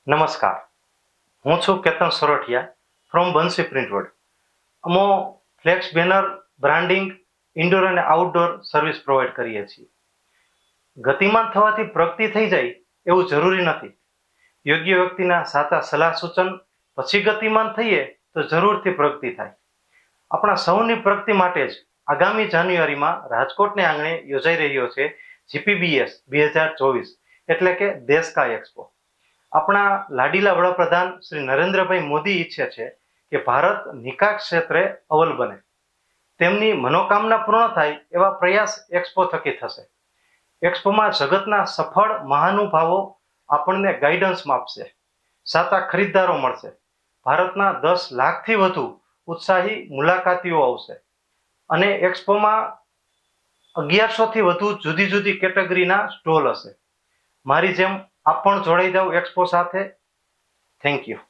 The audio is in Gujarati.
નમસ્કાર, હું છું કેતન સોરઠિયા ફ્રોમ બંસી પ્રિન્ટવર્ડ. અમો ફ્લેક્સ બેનર, બ્રાન્ડિંગ, ઇન્ડોર અને આઉટડોર સર્વિસ પ્રોવાઈડ કરીએ છીએ. ગતિમાન થવાથી પ્રગતિ થઈ જાય એવું જરૂરી નથી. યોગ્ય વ્યક્તિના સાચા સલાહ સૂચન પછી ગતિમાન થઈએ તો જરૂરથી પ્રગતિ થાય. આપણા સૌની પ્રગતિ માટે જ આગામી જાન્યુઆરીમાં રાજકોટને આંગણે યોજાઈ રહ્યો છે જીપીબીએસ 2024 એટલે કે દેશ કા એક્સપો. આપણા લાડીલા વડાપ્રધાન શ્રી નરેન્દ્રભાઈ મોદી ઈચ્છે છે કે ભારત નિકાસ ક્ષેત્રે અવ્વલ બને. તેમની મનોકામના પૂર્ણ થાય એવા પ્રયાસ એક્સપો થકી થશે. એક્સપોમાં જગતના સફળ મહાનુભાવો આપણને ગાઈડન્સ આપશે, સાચા ખરીદદારો મળશે, ભારતના 10 લાખથી વધુ ઉત્સાહી મુલાકાતીઓ આવશે અને એક્સપોમાં 1100 થી વધુ જુદી જુદી કેટેગરીના સ્ટોલ હશે. મારી જેમ આપ પણ જોડાઈ જાઓ એક્સપો સાથે. Thank you.